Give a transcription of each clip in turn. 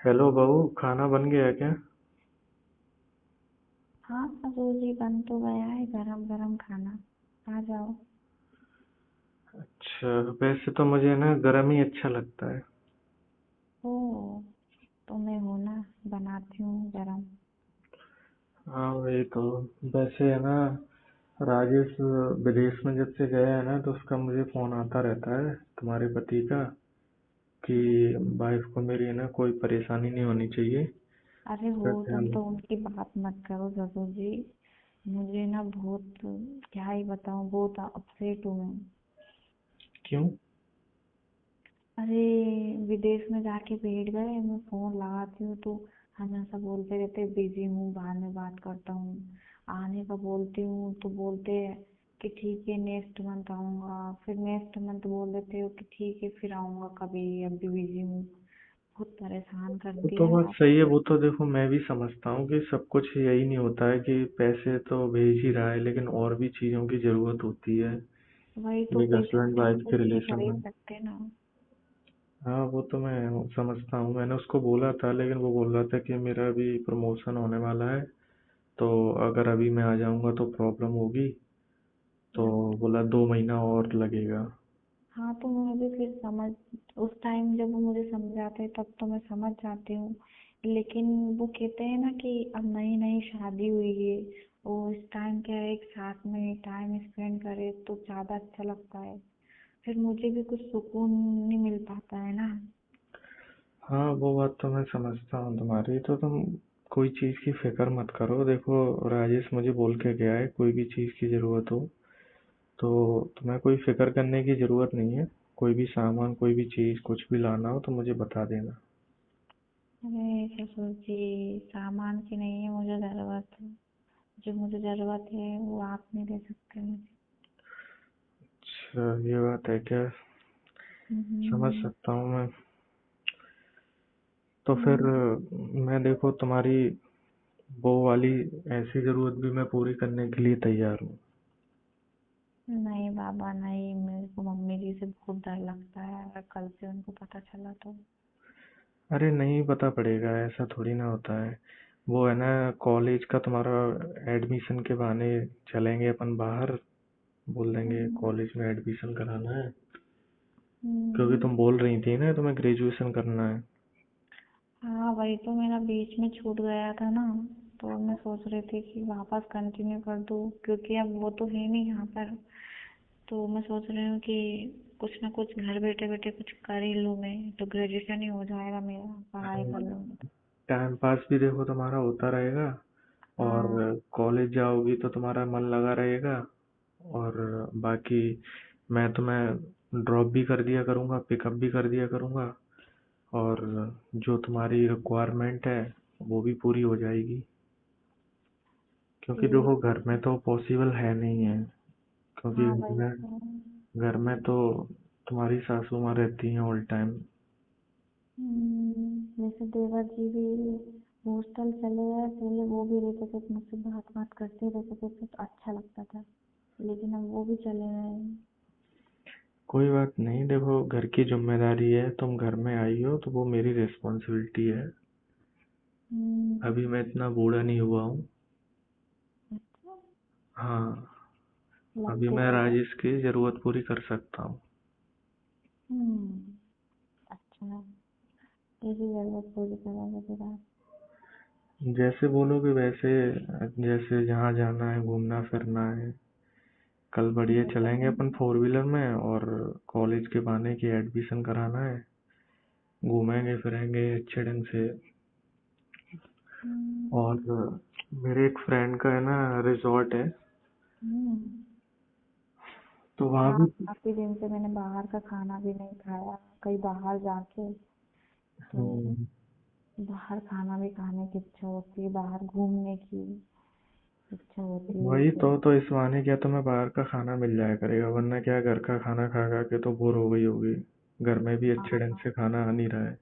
Hello बहू, खाना बन गया क्या? हाँ ससुर जी, बन तो गया है गरम गरम खाना। आ जाओ। अच्छा। वैसे तो मुझे ना गरम ही अच्छा लगता है। ओ, तो मैं हूँ ना, बनाती हूँ गरम। हाँ वही तो। वैसे है ना, राजेश विदेश में जब से गया है ना तो उसका मुझे फोन आता रहता है, तुम्हारे पति का, कि वाइफ को मेरी है ना कोई परेशानी नहीं होनी चाहिए। अरे वो उसका तुम ख्याल। तो उनकी बात मत करो ससुर जी। मुझे ना बहुत, क्या ही बताऊँ, बहुत अपसेट हूँ मैं। क्यों? अरे, विदेश में जाके बैठ गए, मैं फोन लगाती हूँ तो हमेशा बोलते रहते बिजी हूँ, बाद में बात करता हूँ। आने का बोलती हूँ तो बोलते हैं कि ठीक है नेक्स्ट मंथ आऊँगा, फिर नेक्स्ट मंथ बोल देते हो कि ठीक है फिर आऊँगा कभी, अभी बिजी हूँ। बहुत परेशान कर वो तो दिया बात अब सही है। तो। वो तो देखो, मैं भी समझता हूँ कि सब कुछ यही नहीं होता है कि पैसे तो भेज ही रहा है, लेकिन और भी चीज़ों की ज़रूरत होती है वही तो, एक पैसे हस्बैंड से हम वाइफ के कुछ नहीं रिलेशन खरीद में। सकते ना। हाँ वो तो मैं समझता हूँ। मैंने उसको बोला था, लेकिन वो बोल रहा था कि मेरा अभी प्रमोशन होने वाला है, तो अगर अभी मैं आ जाऊँगा तो प्रॉब्लम होगी। तो बोला 2 महीना और लगेगा। हाँ तो मैं भी फिर समझ, उस टाइम जब वो मुझे समझाते हैं तब तो मैं समझ जाती हूँ। लेकिन वो कहते हैं ना कि अब नई नई शादी हुई है, वो इस टाइम क्या है, एक साथ में टाइम स्पेंड करे तो ज़्यादा अच्छा लगता है। फिर मुझे भी कुछ सुकून नहीं मिल पाता है ना। हाँ वो बात तो मैं समझता हूँ तुम्हारी। तो तुम कोई चीज़ की फिक्र मत करो। देखो, राजेश मुझे बोल के गया है, कोई भी चीज़ की ज़रूरत हो तो तुम्हें कोई फिक्र करने की ज़रूरत नहीं है। कोई भी सामान, कोई भी चीज़, कुछ भी लाना हो तो मुझे बता देना। अरे ससुर जी, सामान की नहीं है मुझे ज़रूरत। जो मुझे ज़रूरत है वो आप नहीं दे सकते मुझे। अच्छा, ये बात है क्या? समझ हम्म। सकता हूँ मैं। तो फिर हम्म। मैं देखो तुम्हारी वो वाली ऐसी ज़रूरत भी मैं पूरी करने के लिए तैयार हूँ। नहीं बाबा नहीं, मेरे को मम्मी जी से बहुत डर लगता है, अगर कल से उनको पता चला तो। अरे नहीं पता पड़ेगा, ऐसा थोड़ी ना होता है। वो है ना, कॉलेज का तुम्हारा एडमिशन के बहाने चलेंगे अपन बाहर, बोल देंगे हम्म। कॉलेज में एडमिशन कराना है। क्योंकि हम्म। तुम बोल रही थी ना तुम्हें ग्रेजुएशन करना है। हाँ वही तो, मेरा बीच में छूट गया था ना, तो मैं सोच रही थी कि वापस कंटिन्यू कर दूँ, क्योंकि अब वो तो है नहीं यहाँ पर। तो मैं सोच रही हूँ कि कुछ ना कुछ घर बैठे बैठे कुछ कर ही लूँ, मैं तो ग्रेजुएशन ही हो जाएगा मेरा, पढ़ाई कर लूँगी तो। टाइम पास भी देखो तुम्हारा होता रहेगा, और हाँ। कॉलेज जाओगी तो तुम्हारा मन लगा रहेगा। और बाकी मैं तुम्हें ड्रॉप भी कर दिया करूँगा, पिकअप भी कर दिया करूँगा, और जो तुम्हारी रिक्वायरमेंट है वो भी पूरी हो जाएगी। क्योंकि ठीक। देखो, घर में तो पॉसिबल है नहीं है। क्योंकि हाँ वही तो। घर में तो तुम्हारी सासू माँ रहती हैं ऑल टाइम। जैसे देवर जी भी हॉस्टल चले गए, पहले वो भी रहते थे तो मुझसे बात बात करते रहते थे तो अच्छा लगता था, लेकिन अब वो भी चले गए। कोई बात नहीं, देखो घर की जिम्मेदारी है, तुम घर में आई हो तो वो मेरी रिस्पॉन्सिबिलिटी है। हम्म। अभी मैं इतना बूढ़ा नहीं हुआ हूँ। अच्छा। हाँ, अभी लगते मैं हो तो। राजेश की जरूरत पूरी कर सकता हूँ। हम्म। अच्छा, कैसी जरूरत पूरी करोगे फिर आप? जैसे बोलोगे वैसे। जैसे जहाँ जाना है, घूमना फिरना है, कल बढ़िया चलेंगे अपन फोर व्हीलर में, और कॉलेज के बहाने की एडमिशन कराना है। घूमेंगे फिरेंगे अच्छे ढंग से। और हम्म। मेरे एक फ्रेंड का है ना, रिजॉर्ट है, हम्म। तो वहाँ हाँ, भी। काफी दिन से मैंने बाहर का खाना भी नहीं खाया, कहीं बाहर जाके। तो हम्म, बाहर खाना भी खाने की इच्छा होती है, बाहर घूमने की इच्छा होती है वही फिर। तो इस बहाने क्या तुम्हें बाहर का खाना मिल जाया करेगा, वरना क्या घर का खाना खा खा के तो बोर हो गई होगी। घर में भी अच्छे ढंग हाँ से खाना आ नहीं रहा है।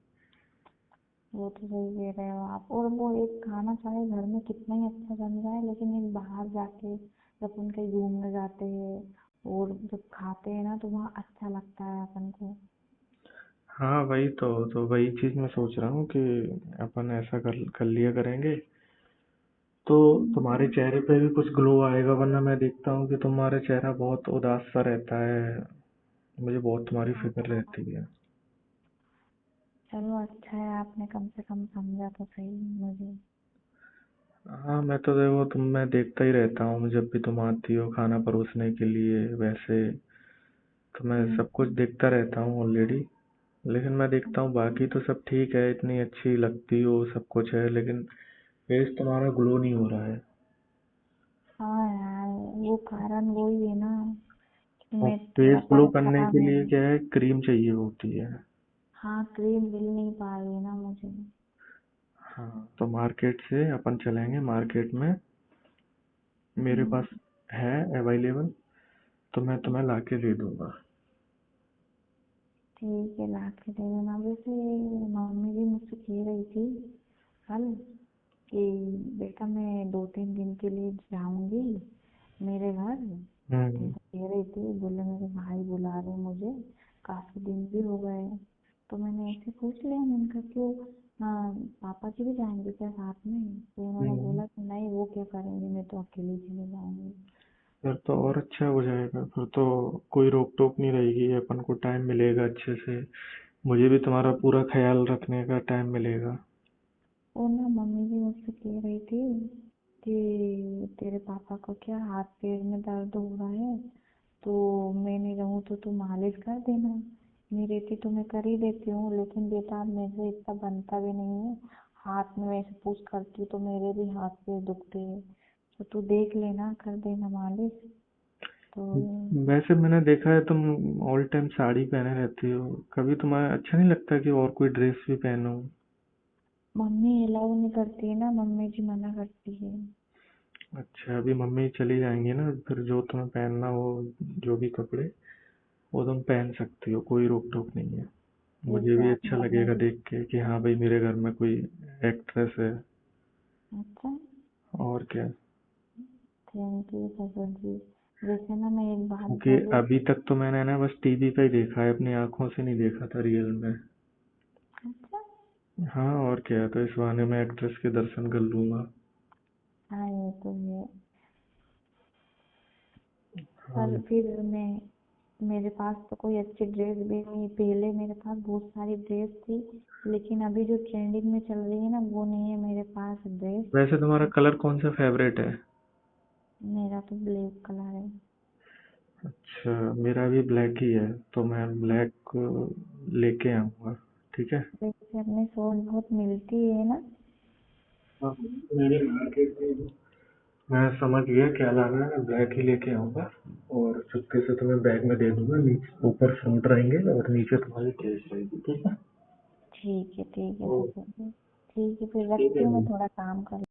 वो तो सही कह रहे हो आप, और वो एक खाना चाहे घर में कितना ही अच्छा बन जाए, लेकिन एक बाहर जाके जब अपन कहीं घूमने जाते हैं और जब खाते हैं ना तो वहाँ अच्छा लगता है अपन को। हाँ वही तो वही चीज मैं सोच रहा हूँ कि अपन ऐसा कर कर लिया करेंगे तो तुम्हारे हम्म, चेहरे पे भी कुछ ग्लो आएगा, वरना मैं देखता हूँ कि तुम्हारा चेहरा बहुत उदास सा रहता है। मुझे बहुत तुम्हारी फिक्र हाँ, रहती है। चलो अच्छा है, आपने कम से कम समझा तो सही मुझे। हाँ मैं तो देखो मैं देखता ही रहता हूँ, जब भी तुम आती हो खाना परोसने के लिए, वैसे तो मैं सब कुछ हम्म, देखता रहता हूँ ऑलरेडी। लेकिन मैं देखता हूँ बाकी तो सब ठीक है, इतनी अच्छी लगती हो, सब कुछ है, लेकिन फेस तुम्हारा ग्लो नहीं हो रहा है। हाँ यार, वो कारण वही है ना कि और मैं थोड़ा फेस ग्लो करने परेशान के लिए हूँ। क्या है, क्रीम चाहिए होती है। हाँ, क्रीम मिल नहीं पा रही है ना मुझे। हाँ तो मार्केट से अपन चलेंगे, मार्केट में मेरे हम्म, पास है अवेलेबल, तो मैं तुम्हें ला के दे दूंगा। ठीक है, ला के दे देना। वैसे मम्मी भी मुझसे कह रही थी कल कि बेटा मैं 2-3 दिन के लिए जाऊंगी मेरे घर। हम्म। ऐसा कह रही थी, बोले मेरे भाई बुला रहे मुझे, काफी दिन भी हो गए। तो मैंने ऐसे पूछ लिया, मैंने कहा क्यों, हाँ पापा जी भी जाएंगे क्या साथ में? तो उन्होंने हम्म। बोला कि नहीं, वो क्या करेंगे, मैं तो अकेले चले जाऊंगी। फिर तो और अच्छा हो जाएगा, फिर तो कोई रोक टोक नहीं रहेगी, अपन को टाइम मिलेगा अच्छे से, मुझे भी तुम्हारा और पूरा ख्याल रखने का टाइम मिलेगा। और ना मम्मी भी मुझसे कह रही थी कि तेरे पापा को क्या हाथ पैर में दर्द हो रहा है, तो मैं नहीं रहूँ तो तू मालिश कर देना। मैं रहती तो मैं कर ही देती हूँ, लेकिन बेटा अब मेरे से इतना बनता भी नहीं है। हाथ में वैसे पुश करती हूँ तो मेरे भी हाथ पैर दुखते हैं, तो तू देख लेना, कर देना मालिश। तो वैसे मैंने देखा है तुम ऑल टाइम साड़ी पहने रहती हो, कभी तुम्हें अच्छा नहीं लगता कि और कोई ड्रेस भी पहनो? मम्मी अलाउ नहीं करती है ना, मम्मी जी मना करती है। अच्छा अभी मम्मी चली जाएंगी ना, फिर जो तुम्हें पहनना हो, जो भी कपड़े, वो तुम पहन सकती हो, कोई रोक टोक नहीं है। एक मुझे तो भी आप अच्छा मम्मी लगेगा जी। देख के कि हाँ भाई मेरे घर में कोई एक्ट्रेस है। अच्छा, और क्या। थैंक यू ससुर जी। वैसे ना मैं एक बात क्योंकि बोलूँ? अभी तक तो मैंने ना बस टीवी पे ही देखा है, अपनी आंखों से नहीं देखा था रियल में। अच्छा, हाँ और क्या, तो इस बहाने मैं एक्ट्रेस के दर्शन कर लूंगा। हाँ ये तो है। हाँ। पर फिर मैं, मेरे पास तो कोई अच्छी ड्रेस भी नहीं, पहले मेरे पास बहुत सारी ड्रेस थी, लेकिन अभी जो ट्रेंडिंग में चल रही है ना वो नहीं है मेरे पास ड्रेस। वैसे तुम्हारा कलर कौन सा फेवरेट है? मेरा तो ब्लैक कलर है। अच्छा मेरा भी ब्लैक ही है, तो मैं ब्लैक लेके आऊंगा। ठीक है। वैसे अपनी सोच बहुत मिलती है ना। हाँ, मेरे मार्केट में मैं समझ गया क्या लाना है, मैं ब्लैक ही लेके आऊंगा। और चुपके से तुम्हें बैग में दे दूंगा, नीचे ऊपर फ्रूट रहेंगे और नीचे तुम्हारी ड्रेस रहेगी, ठीक है। ठीक है ओ, ससुर जी। ठीक है, फिर ठीक रखती है हूँ, मैं जी। थोड़ा काम कर